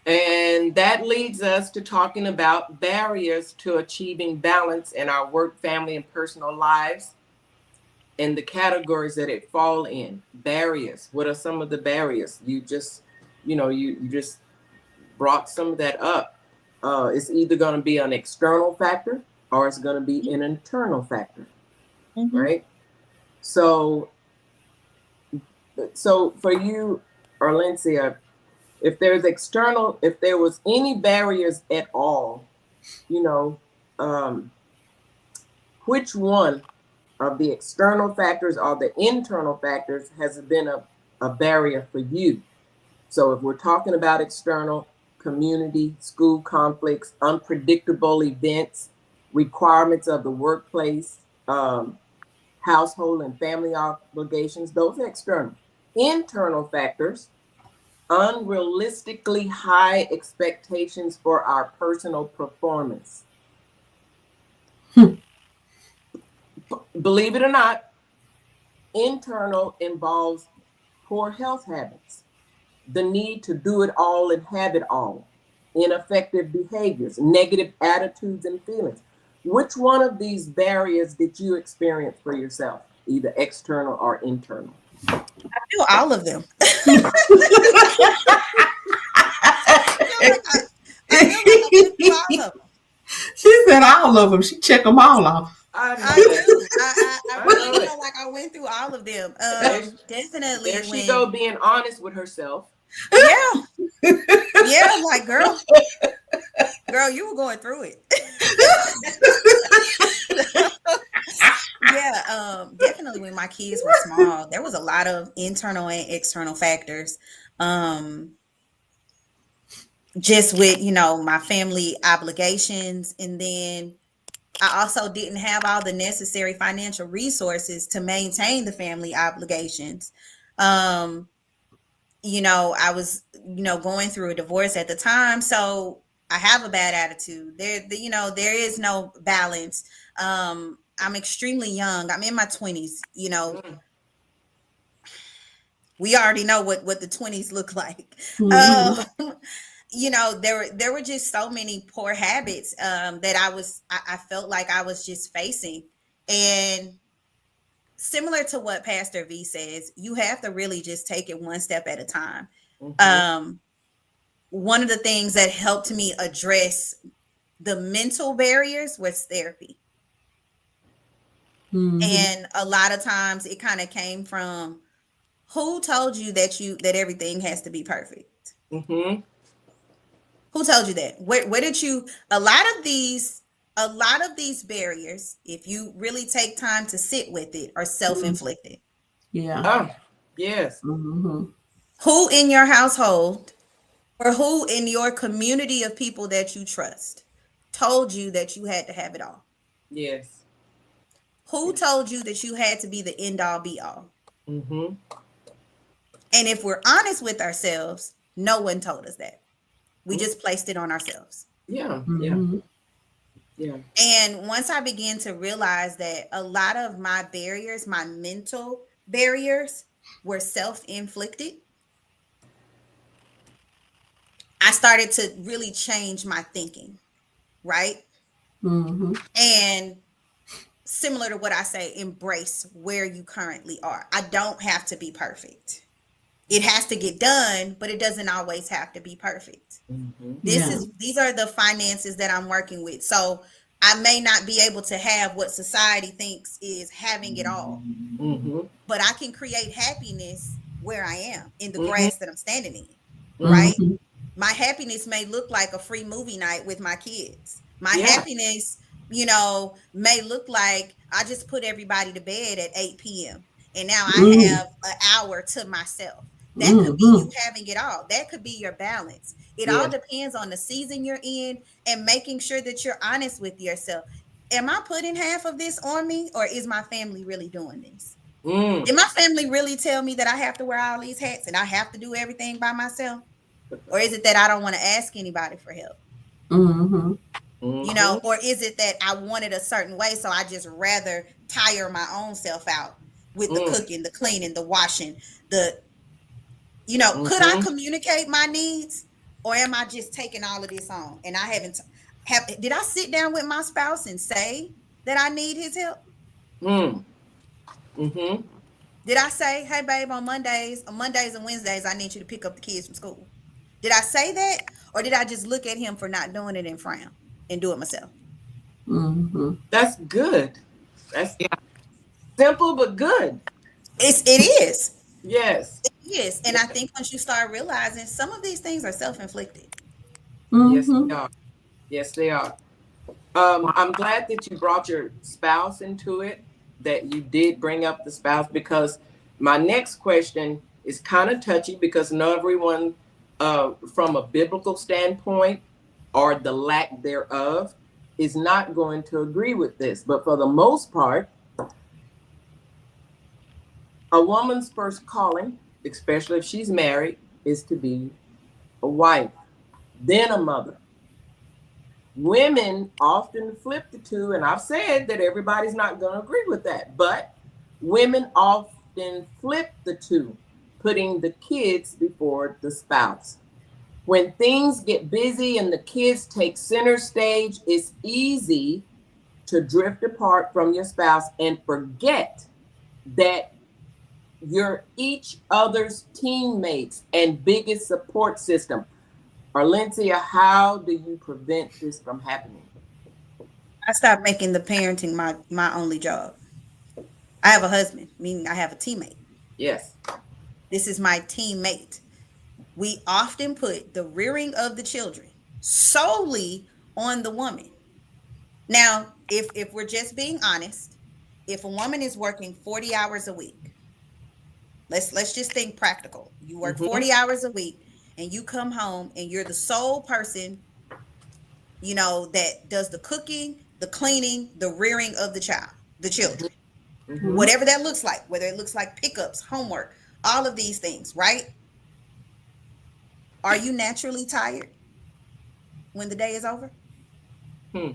And that leads us to talking about barriers to achieving balance in our work, family, and personal lives, and the categories that it fall in. Barriers. What are some of the barriers? You just brought some of that up. It's either going to be an external factor or it's going to be an internal factor, right? So for you, Arlincia, if there was any barriers at all, which one of the external factors or the internal factors has been a barrier for you? So if we're talking about external, community, school conflicts, unpredictable events, requirements of the workplace, household and family obligations, those are external. Internal factors, unrealistically high expectations for our personal performance. Believe it or not, internal involves poor health habits, the need to do it all and have it all, ineffective behaviors, negative attitudes and feelings. Which one of these barriers did you experience for yourself, either external or internal? I feel all of them. All of them. She said all of them. She checked them all off. I do. I really feel like I went through all of them. Definitely. There she go, being honest with herself. Yeah. Yeah, like girl, you were going through it. Yeah, definitely when my kids were small, there was a lot of internal and external factors. Just with, my family obligations. And then I also didn't have all the necessary financial resources to maintain the family obligations. I was, going through a divorce at the time. So I have a bad attitude. There is no balance. I'm extremely young. I'm in my 20s, We already know what the 20s look like. There were just so many poor habits that I felt like I was just facing. And similar to what Pastor V says, you have to really just take it one step at a time. One of the things that helped me address the mental barriers was therapy. And a lot of times it kind of came from, who told you that everything has to be perfect? Who told you that? Where did you? A lot of these barriers, if you really take time to sit with it, are self-inflicted. Yeah. Oh, yes. Who in your household or who in your community of people that you trust told you that you had to have it all? Yes. Who told you that you had to be the end all be all? And if we're honest with ourselves, no one told us that. We just placed it on ourselves. Yeah. And once I began to realize that a lot of my barriers, my mental barriers, were self-inflicted, I started to really change my thinking, right? And similar to what I say, embrace where you currently are. I don't have to be perfect. It has to get done, but it doesn't always have to be perfect. These are the finances that I'm working with. So I may not be able to have what society thinks is having it all, but I can create happiness where I am, in the grass that I'm standing in, right? My happiness may look like a free movie night with my kids. My happiness may look like I just put everybody to bed at 8 p.m. and now I Mm, have an hour to myself. That could be mm-hmm. you having it all. That could be your balance. It all Yes. depends on the season you're in and making sure that you're honest with yourself. Am I putting half of this on me, or is my family really doing this? Mm. Did my family really tell me that I have to wear all these hats and I have to do everything by myself? Or is it that I don't want to ask anybody for help? Mm-hmm. Mm-hmm. Or is it that I want it a certain way, so I just rather tire my own self out with the Mm. cooking, the cleaning, the washing, the could I Mm-hmm. communicate my needs, or am I just taking all of this on and I haven't have did I sit down with my spouse and say that I need his help? Mm. Mm-hmm. Did I say, hey babe, on Mondays and Wednesdays, I need you to pick up the kids from school? Did I say that? Or did I just look at him for not doing it and frown and do it myself? Mm-hmm. That's good. That's Yeah. simple but good. It is. Yes. Yes. And I think once you start realizing some of these things are self-inflicted. Yes, Mm-hmm. they are. Yes, they are. I'm glad that you brought your spouse into it, that you did bring up the spouse, because my next question is kind of touchy because not everyone, from a biblical standpoint or the lack thereof, is not going to agree with this. But for the most part, a woman's first calling, especially if she's married, is to be a wife, then a mother. Women often flip the two, and I've said that everybody's not going to agree with that, but women often flip the two, putting the kids before the spouse. When things get busy and the kids take center stage, it's easy to drift apart from your spouse and forget that you're each other's teammates and biggest support system. Arlincia, how do you prevent this from happening? I stopped making the parenting my only job. I have a husband, meaning I have a teammate. Yes. This is my teammate. We often put the rearing of the children solely on the woman. Now, if we're just being honest, if a woman is working 40 hours a week, let's just think practical. You work Mm-hmm. 40 hours a week and you come home and you're the sole person, that does the cooking, the cleaning, the rearing of the children. Mm-hmm. Mm-hmm. Whatever that looks like, whether it looks like pickups, homework, all of these things, right? Are you naturally tired when the day is over? Hmm.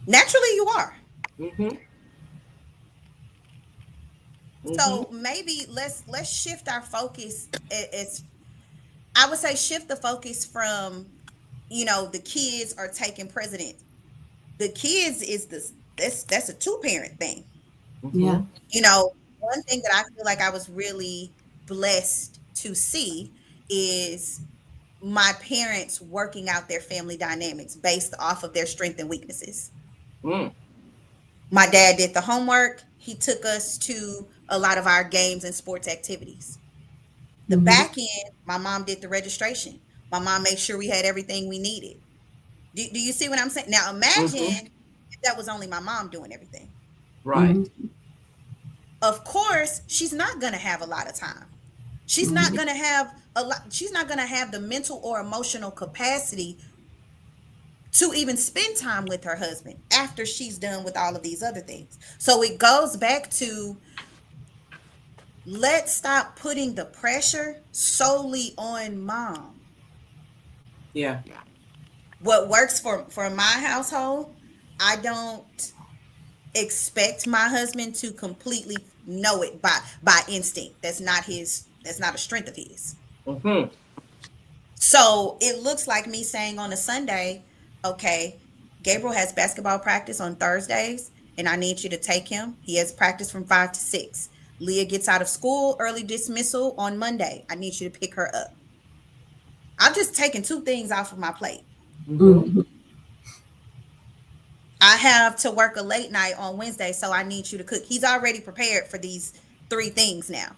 Naturally you are. Mm-hmm. Mm-hmm. So maybe let's shift our focus. As I would say, shift the focus from the kids are taking precedence. The kids is that's a two-parent thing. Yeah. Mm-hmm. One thing that I feel like I was really blessed to see is my parents working out their family dynamics based off of their strengths and weaknesses. Mm. My dad did the homework. He took us to a lot of our games and sports activities. The Mm-hmm. back end, my mom did the registration. My mom made sure we had everything we needed. Do you see what I'm saying? Now Mm-hmm. imagine if that was only my mom doing everything. Right. Mm-hmm. Of course, she's not going to have a lot of time. She's not Mm-hmm. going to have a lot. She's not going to have the mental or emotional capacity to even spend time with her husband after she's done with all of these other things. So it goes back to, let's stop putting the pressure solely on mom. Yeah. What works for my household, I don't expect my husband to completely know it by instinct. That's not a strength of his. Mm-hmm. So it looks like me saying on a Sunday, okay, Gabriel has basketball practice on Thursdays, and I need you to take him. He has practice from 5 to 6. Leah gets out of school early dismissal on Monday. I need you to pick her up. I'm just taking two things off of my plate. Mm-hmm. Mm-hmm. I have to work a late night on Wednesday, so I need you to cook. He's already prepared for these three things now,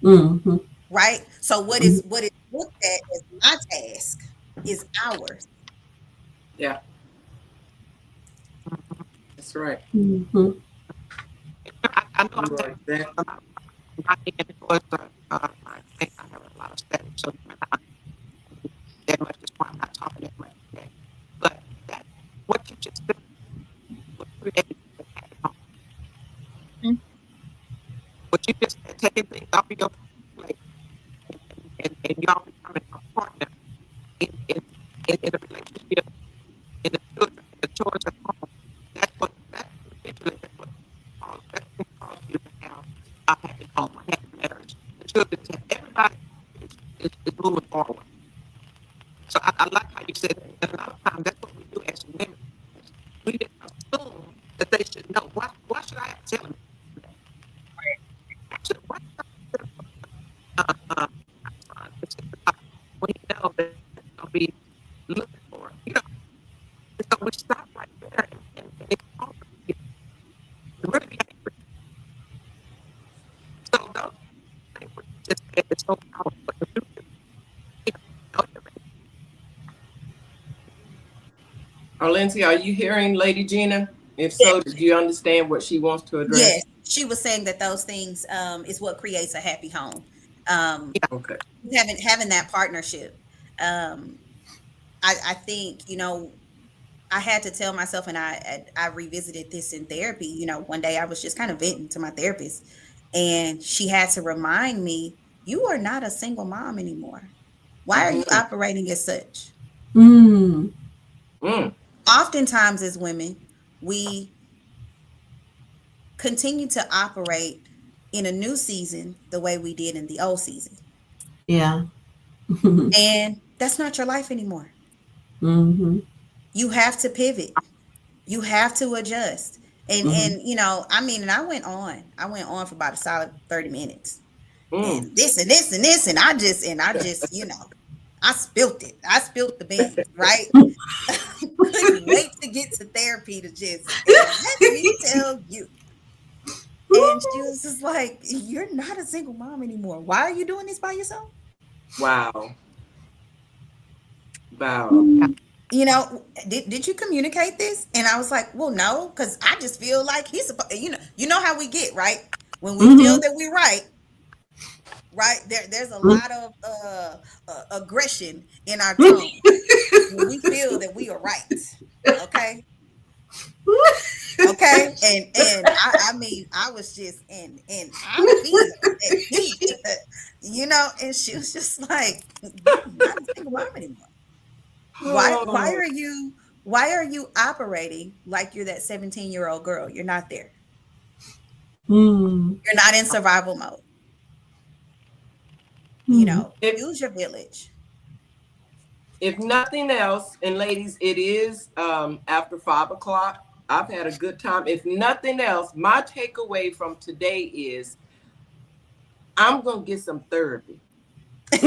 Mm-hmm. right? So what is looked at as my task is ours. Yeah. That's right. Mm-hmm. I know I'm You are exactly. not in towards I think I have a lot of studies, so that much is why I'm not talking that much today. But that what you just said was creating a happy home. Mm. What you just said, taking things off of your plate and y'all becoming a partner in a relationship, in the children, in the chores at home. That's eventually that's what cause you to have a happy home, a happy marriage. The children, everybody is moving forward. So I like how you said that. And a lot of times that's what we do as women. We just assume that they should know. Why should I have to tell them that? Why should uh, it's when you know that they'll be looking for it. So we stop right there and it's hard to really be angry. So those things what you just said is so powerful. If you just, know you're Arlincia, are you hearing Lady Jeana? If Yeah. so, do you understand what she wants to address? Yes, she was saying that those things is what creates a happy home. Um, Okay. having that partnership. Um, I think I had to tell myself, and I revisited this in therapy. One day I was just kind of venting to my therapist, and she had to remind me, "You are not a single mom anymore. Why are you Mm-hmm. operating as such?" Mm. Mm. Oftentimes, as women, we continue to operate in a new season the way we did in the old season, Yeah. and that's not your life anymore. Mm-hmm. You have to pivot. You have to adjust. And Mm-hmm. I mean, and I went on for about a solid 30 minutes. Mm. And this and this and this, and I just, I spilt it. I spilt the beans, right? Couldn't wait to get to therapy to just, and let me tell you. And she was just like, "You're not a single mom anymore. Why are you doing this by yourself?" Wow. Wow. Did you communicate this? And I was like, well, no, because I just feel like he's supposed, you know how we get, right? When we feel Mm-hmm. that we're right, right? There's a lot of aggression in our tone when we feel that we are right. Okay. Okay. And I mean, I was just and I feel that and she was just like, "You're not a single mom anymore. Why Oh, are you operating like you're that 17-year-old girl? You're not there. Mm. You're not in survival mode. Mm. if Use your village." if nothing else, and ladies, it is after 5 o'clock. I've had a good time. If nothing else, my takeaway from today is I'm gonna get some therapy. And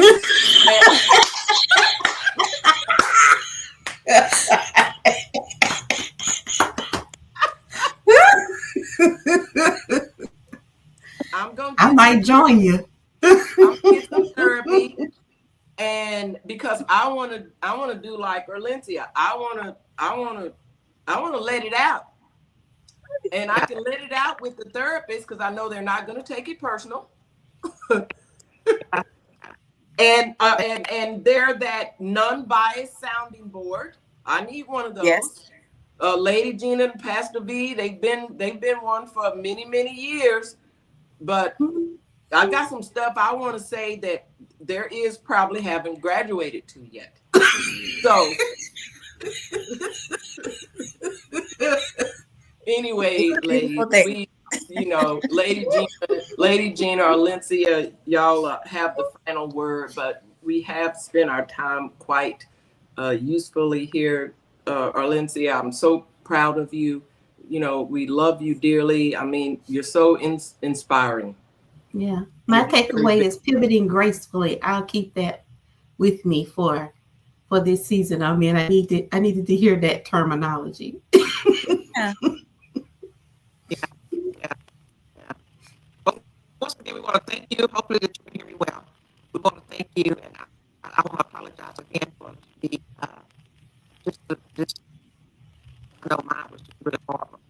I'm gonna I get some might join you. I'm gonna get some therapy. And because I wanna do like Erlentia. I wanna let it out. And I can let it out with the therapist because I know they're not gonna take it personal. And they're that non-biased sounding board. I need one of Yes. those. Lady Jeana and Pastor V, they've been one for many, many years. But I got some stuff I want to say that there is probably haven't graduated to yet. So anyway, It's a ladies, beautiful thing. Lady Jeana, Arlincia, y'all have the final word, but we have spent our time quite usefully here. Arlincia, I'm so proud of you. We love you dearly. I mean, you're so inspiring. Yeah. My You're very, takeaway is pivoting gracefully. I'll keep that with me for this season. I mean, I needed to hear that terminology. Yeah. yeah, yeah, yeah. But once again, we want to thank you. Hopefully that you can hear me well. We want to thank you, and I want to apologize again for the just I know mine was just really horrible.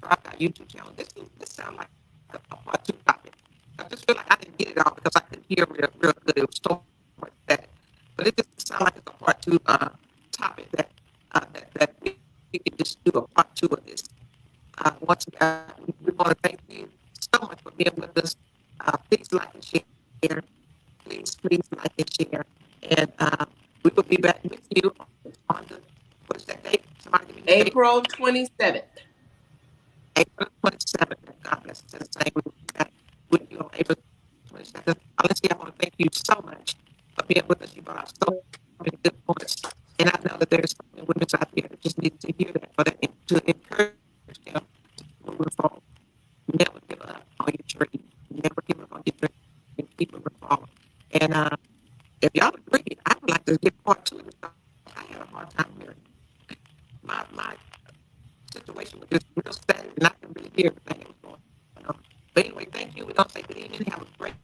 subscribe to our YouTube channel. This sounds like a part two topic. I just feel like I didn't get it all because I couldn't hear real good. It was so much that, but it just sounds like it's a part two topic that we can just do a part two of this. Once again, we want to thank you so much for being with us. Please like and share. Please like and share. And we will be back with you on the, what is that date? Somebody give me the date. April 27th. April 27th. God bless us. We will be back with you on April 27th. Arlincia, I want to thank you so much for being with us. You brought out so many good points. And I know that there's women out there that just need to hear that, for that, to encourage them to move forward. Never give up on your dream. Never give up on your dream. And keep moving forward. And if y'all agree, I would like to get part two of this. I had a hard time hearing. My situation was just real sad, and I couldn't really hear everything that was going on. But anyway, thank you. We're going to say good evening. Have a great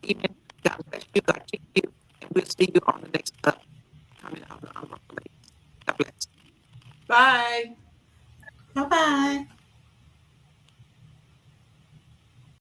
evening. God bless you. God keep you. And we'll see you on the next coming out of the Unruffled Ladies. God bless. Bye. Bye bye.